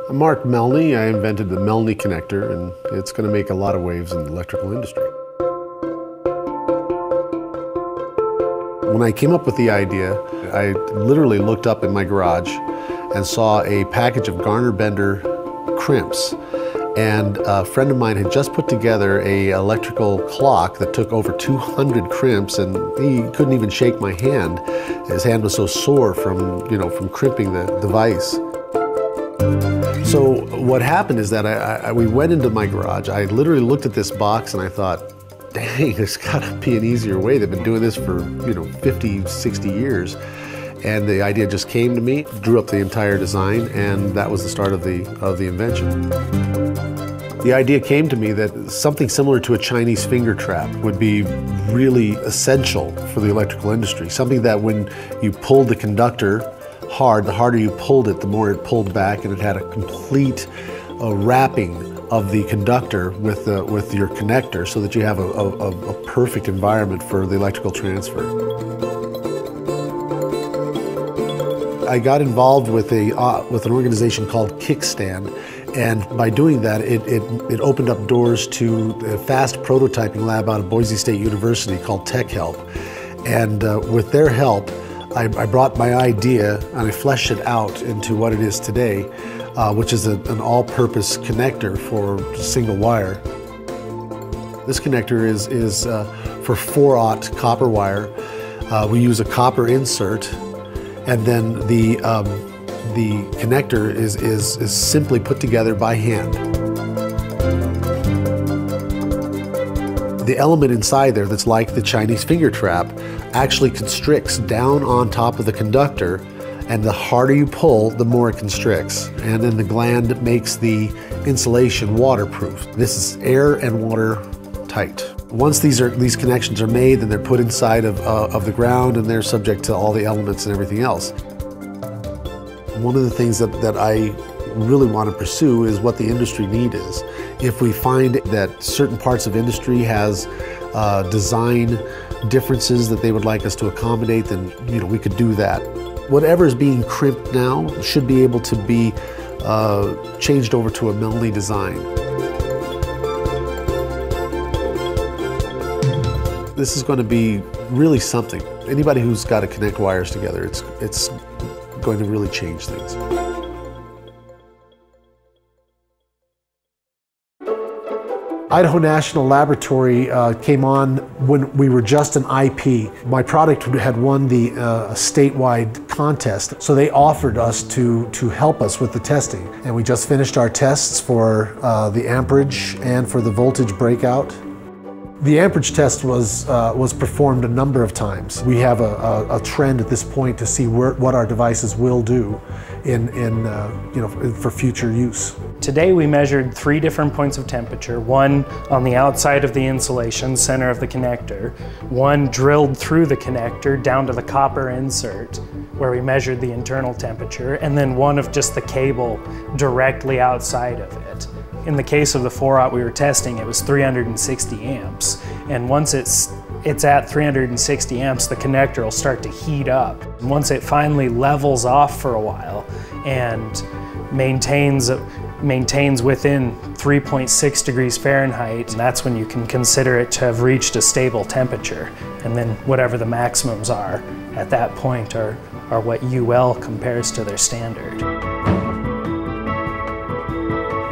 I'm Mark Melni. I invented the Melni connector, and it's going to make a lot of waves in the electrical industry. When I came up with the idea, I literally looked up in my garage and saw a package of Garner Bender crimps. And a friend of mine had just put together an electrical clock that took over 200 crimps, and he couldn't even shake my hand. His hand was so sore from crimping the device. So what happened is that we went into my garage. I literally looked at this box and I thought, dang, there's gotta be an easier way. They've been doing this for 50, 60 years. And the idea just came to me, drew up the entire design, and that was the start of the invention. The idea came to me that something similar to a Chinese finger trap would be really essential for the electrical industry. Something that when you pulled the conductor hard, the harder you pulled it, the more it pulled back, and it had a complete wrapping of the conductor with your connector, so that you have a perfect environment for the electrical transfer. I got involved with an organization called Kickstand, and by doing that, it opened up doors to a fast prototyping lab out of Boise State University called Tech Help. And with their help, I brought my idea and I fleshed it out into what it is today, which is an all-purpose connector for single wire. This connector is for 4/0 copper wire. We use a copper insert, and then the connector is simply put together by hand. The element inside there that's like the Chinese finger trap actually constricts down on top of the conductor, and the harder you pull, the more it constricts. And then the gland makes the insulation waterproof. This is air and water tight. Once these connections are made, then they're put inside of the ground, and they're subject to all the elements and everything else. One of the things that I really want to pursue is what the industry need is. If we find that certain parts of industry has design differences that they would like us to accommodate, then we could do that. Whatever is being crimped now should be able to be changed over to a Melni design. This is going to be really something. Anybody who's got to connect wires together, it's going to really change things. Idaho National Laboratory came on when we were just an IP. My product had won the statewide contest, so they offered us to help us with the testing. And we just finished our tests for the amperage and for the voltage breakout. The amperage test was performed a number of times. We have a trend at this point to see what our devices will do for future use. Today we measured 3 different points of temperature, one on the outside of the insulation, center of the connector, one drilled through the connector down to the copper insert, where we measured the internal temperature, and then one of just the cable directly outside of it. In the case of the 4/0 we were testing, it was 360 amps. And once it's at 360 amps, the connector will start to heat up. And once it finally levels off for a while and maintains within 3.6 degrees Fahrenheit, and that's when you can consider it to have reached a stable temperature. And then whatever the maximums are at that point are what UL compares to their standard.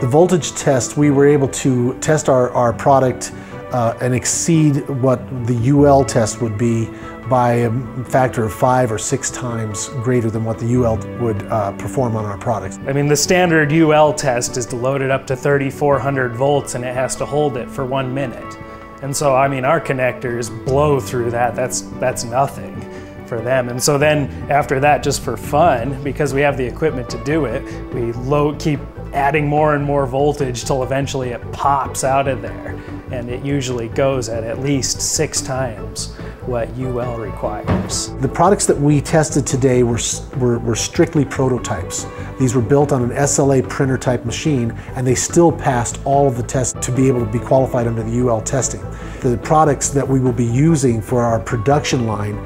The voltage test, we were able to test our product and exceed what the UL test would be by a factor of 5 or 6 times greater than what the UL would perform on our products. I mean, the standard UL test is to load it up to 3,400 volts and it has to hold it for 1 minute. And so, I mean, our connectors blow through that. That's nothing for them. And so then after that, just for fun, because we have the equipment to do it, we keep adding more and more voltage till eventually it pops out of there. And it usually goes at least 6 times what UL requires. The products that we tested today were strictly prototypes. These were built on an SLA printer type machine, and they still passed all of the tests to be able to be qualified under the UL testing. The products that we will be using for our production line,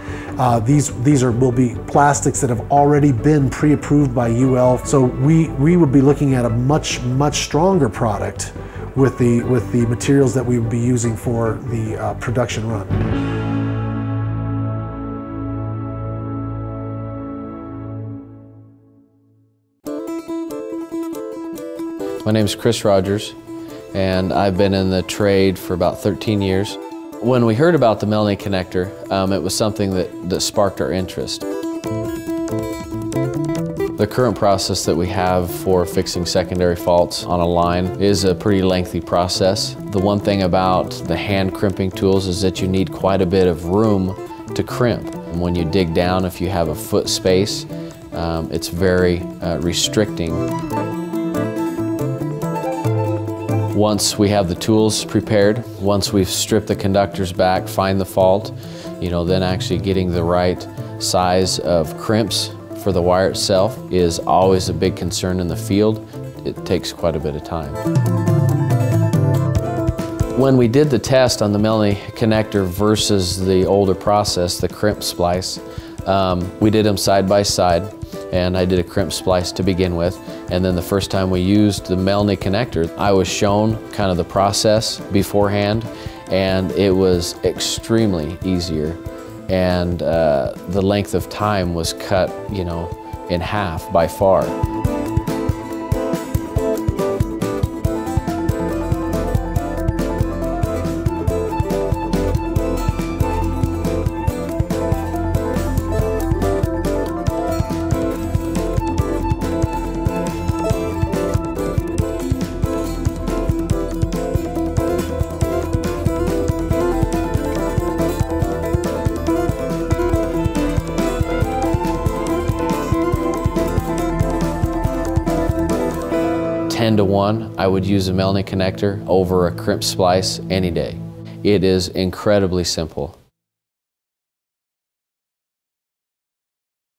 these will be plastics that have already been pre-approved by UL. So we would be looking at a much stronger product with the materials that we would be using for the production run. My name is Chris Rogers, and I've been in the trade for about 13 years. When we heard about the Melni connector, it was something that sparked our interest. The current process that we have for fixing secondary faults on a line is a pretty lengthy process. The one thing about the hand crimping tools is that you need quite a bit of room to crimp. And when you dig down, if you have a foot space, it's very restricting. Once we have the tools prepared, once we've stripped the conductors back, find the fault, then actually getting the right size of crimps for the wire itself is always a big concern in the field. It takes quite a bit of time. When we did the test on the Melni connector versus the older process, the crimp splice, we did them side by side, and I did a crimp splice to begin with. And then the first time we used the Melni connector, I was shown kind of the process beforehand, and it was extremely easier. And the length of time was cut, in half by far. To 1, I would use a Melni connector over a crimp splice any day. It is incredibly simple.